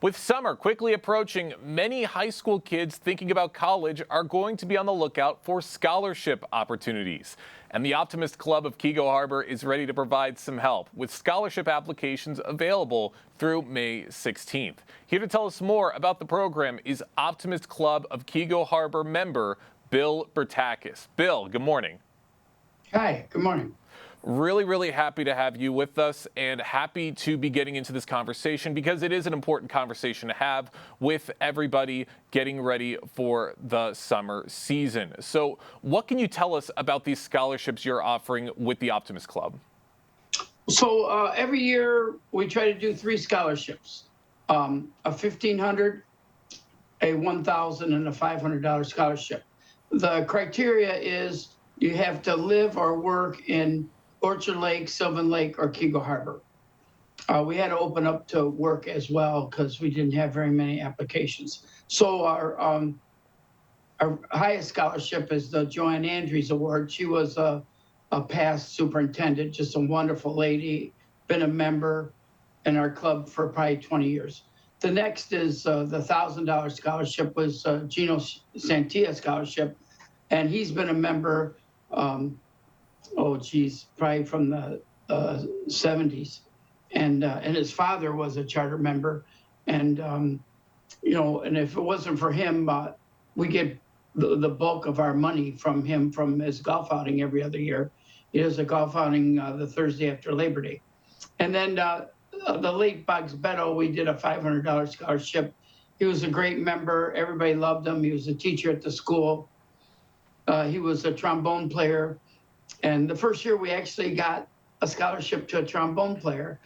With summer quickly approaching, many high school kids thinking about college are going to be on the lookout for scholarship opportunities. And the Optimist Club of Keego Harbor is ready to provide some help with scholarship applications available through May 16th. Here to tell us more about the program is Optimist Club of Keego Harbor member Bill Bertakis. Bill, good morning. Hi, good morning. Really happy to have you with us and happy to be getting into this conversation because it is an important conversation to have with everybody getting ready for the summer season. So what can you tell us about these scholarships you're offering with the Optimist Club? So every year we try to do 3 scholarships, a $1,500, a $1,000, and a $500 scholarship. The criteria is you have to live or work in Orchard Lake, Sylvan Lake, or Keego Harbor. We had to open up to work as well because we didn't have very many applications. So our highest scholarship is the Joanne Andrews Award. She was a past superintendent, just a wonderful lady, been a member in our club for probably 20 years. The next is the $1,000 scholarship was Gino Santia Scholarship, and he's been a member probably from the 70s. And his father was a charter member. And, and if it wasn't for him, we get the bulk of our money from him from his golf outing every other year. He does a golf outing the Thursday after Labor Day. And then the late Bugs Beto, we did a $500 scholarship. He was a great member. Everybody loved him. He was a teacher at the school. He was a trombone player. And the first year we actually got a scholarship to a trombone player.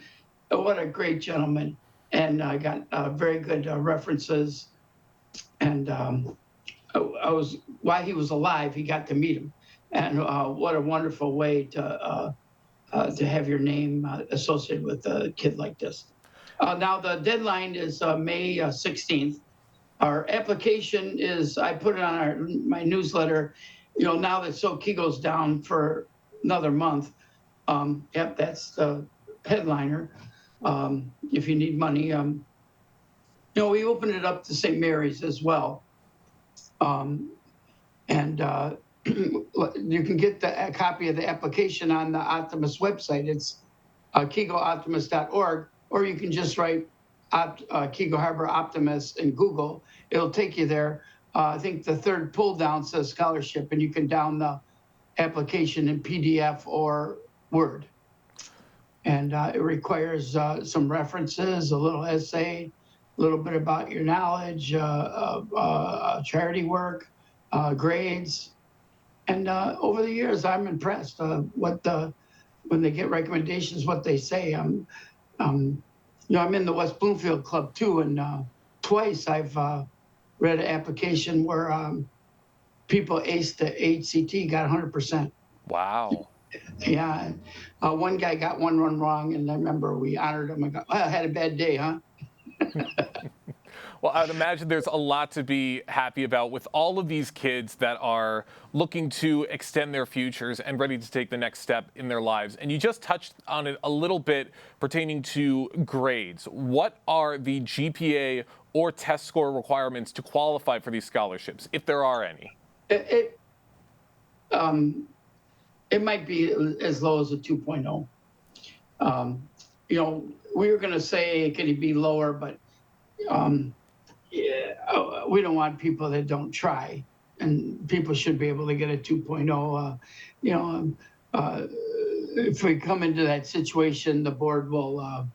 What a great gentleman. And I got very good references. And while he was alive, he got to meet him. And what a wonderful way to have your name associated with a kid like this. Now the deadline is May 16th. Our application is, I put it on my newsletter, now that Keego's down for another month. Yep, that's the headliner. If you need money, we opened it up to St. Mary's as well. And you can get a copy of the application on the Optimist website. It's KeegoOptimist.org, or you can just write Keego Harbor Optimist in Google. It'll take you there. I think the third pull down says scholarship, and you can down the application in PDF or Word. And it requires some references, a little essay, a little bit about your knowledge, charity work, grades. And over the years, I'm impressed when they get recommendations, what they say. I'm in the West Bloomfield Club too, and twice I've read an application where people aced the HCT, got 100%. Wow. Yeah. One guy got one run wrong, and I remember we honored him. I go, I had a bad day, huh? Well, I would imagine there's a lot to be happy about with all of these kids that are looking to extend their futures and ready to take the next step in their lives. And you just touched on it a little bit pertaining to grades. What are the GPA or test score requirements to qualify for these scholarships, if there are any? It might be as low as a 2.0. We were going to say, could it be lower, but we don't want people that don't try, and people should be able to get a 2.0. If we come into that situation, the board will,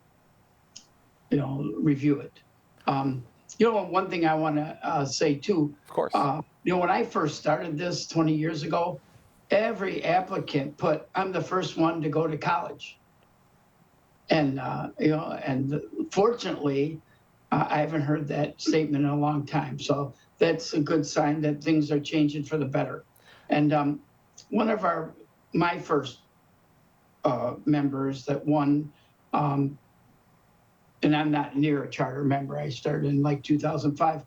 review it. One thing I want to say too. Of course. When I first started this 20 years ago, every applicant put, I'm the first one to go to college. And, and fortunately, I haven't heard that statement in a long time. So that's a good sign that things are changing for the better. And one of my first members that won, and I'm not near a charter member, I started in like 2005.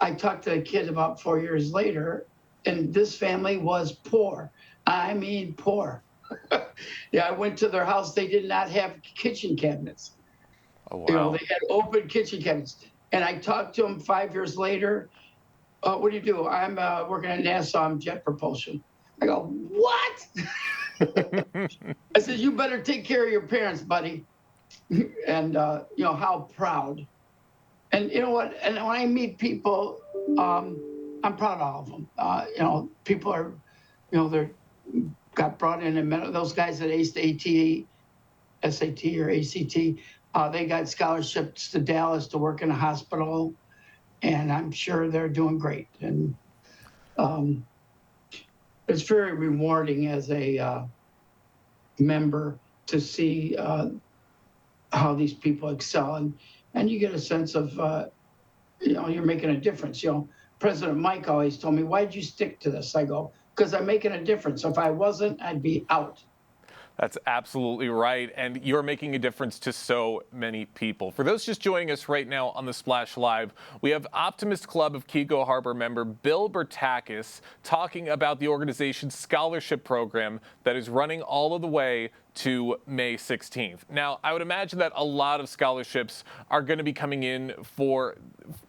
I talked to a kid about 4 years later, and this family was poor. I mean, poor. Yeah, I went to their house. They did not have kitchen cabinets. Oh, You know, wow. they had open kitchen cabinets. And I talked to them 5 years later. What do you do? I'm working at NASA. I'm jet propulsion. I go, what? I said, you better take care of your parents, buddy. And, you know, how proud. And you know what? And when I meet people, I'm proud of all of them. You know, people are, you know, they're got brought in and those guys that aced SAT or ACT, they got scholarships to Dallas to work in a hospital, and I'm sure they're doing great. And um, it's very rewarding as a member to see how these people excel, and you get a sense of you know, you're making a difference. You know, President Mike always told me, "Why'd you stick to this?" I go, "Because I'm making a difference. If I wasn't, I'd be out." That's absolutely right. And you're making a difference to so many people. For those just joining us right now on the Splash Live, we have Optimist Club of Keego Harbor member Bill Bertakis talking about the organization's scholarship program that is running all of the way to May 16th. Now, I would imagine that a lot of scholarships are going to be coming in for,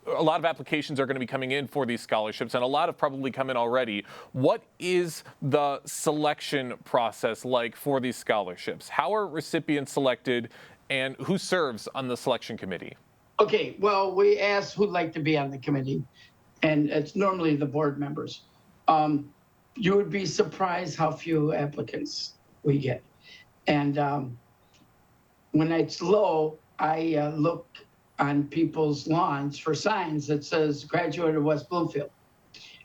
a lot of applications are going to be coming in for these scholarships, and a lot have probably come in already. What is the selection process like for these scholarships? How are recipients selected, and who serves on the selection committee? Okay, well, we asked who'd like to be on the committee, and it's normally the board members. You would be surprised how few applicants we get. And when it's low, I look on people's lawns for signs that says graduate of West Bloomfield.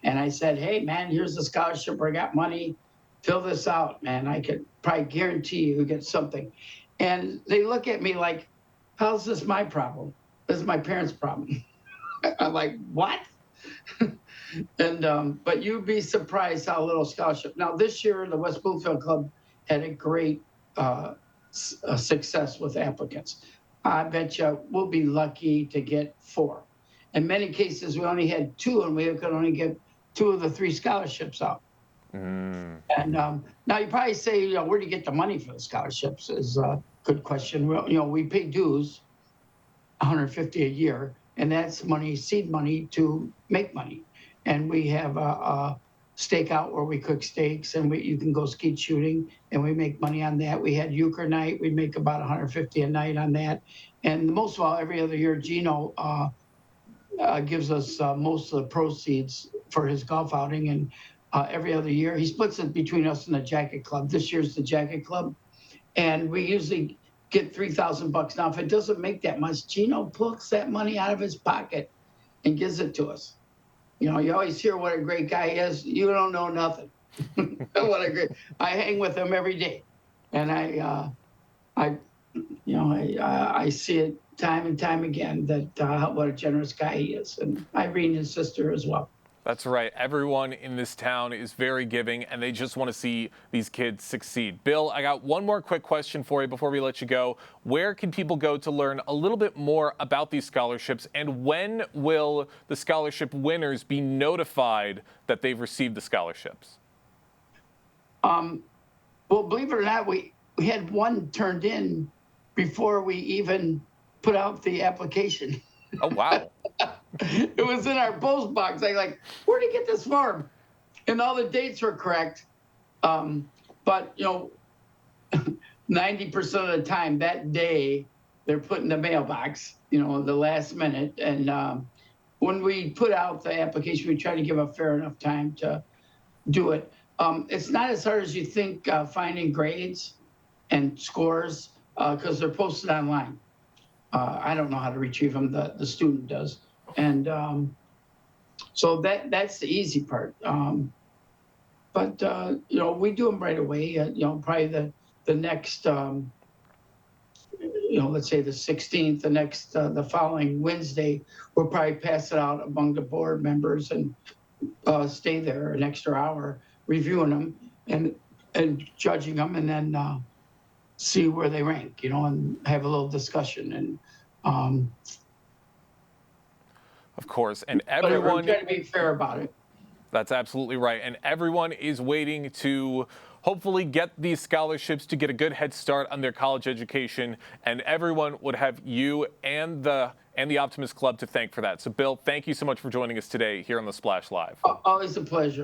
And I said, hey, man, here's the scholarship. I got money. Fill this out, man. I could probably guarantee you get something. And they look at me like, how's this my problem? This is my parents' problem. I'm like, what? And but you'd be surprised how little scholarship. Now, this year, the West Bloomfield Club had a great success with applicants. I bet you we'll be lucky to get 4. In many cases, we only had 2, and we could only get 2 of the 3 scholarships out. And now you probably say, you know, where do you get the money for the scholarships? Is a good question. Well, you know, we pay dues, $150 a year, and that's money, seed money to make money. And we have a stakeout where we cook steaks, and you can go skeet shooting, and we make money on that. We had euchre night. We make about $150 a night on that. And most of all, every other year, Gino gives us most of the proceeds for his golf outing. And every other year, he splits it between us and the Jacket Club. This year's the Jacket Club. And we usually get $3,000. Now, if it doesn't make that much, Gino pulls that money out of his pocket and gives it to us. You know, you always hear what a great guy is. You don't know nothing. What a great! I hang with him every day, and I see it time and time again that what a generous guy he is, and Irene, his sister, as well. That's right. Everyone in this town is very giving, and they just want to see these kids succeed. Bill, I got one more quick question for you before we let you go. Where can people go to learn a little bit more about these scholarships, and when will the scholarship winners be notified that they've received the scholarships? Well, believe it or not, we had one turned in before we even put out the application. Oh, wow. It was in our post box. I like, where'd you get this form? And all the dates were correct. But, you know, 90% of the time that day, they're put in the mailbox, you know, the last minute. And when we put out the application, we try to give a fair enough time to do it. It's not as hard as you think finding grades and scores because they're posted online. I don't know how to retrieve them. The student does. And so that's the easy part. But, you know, we do them right away. You know, probably the next, you know, let's say the 16th, the following Wednesday, we'll probably pass it out among the board members and stay there an extra hour reviewing them and judging them, and then see where they rank, you know, and have a little discussion. And of course, and but we're everyone. trying to be fair about it. That's absolutely right. And everyone is waiting to hopefully get these scholarships to get a good head start on their college education. And everyone would have you and the Optimist Club to thank for that. So, Bill, thank you so much for joining us today here on the Splash Live. Always a pleasure.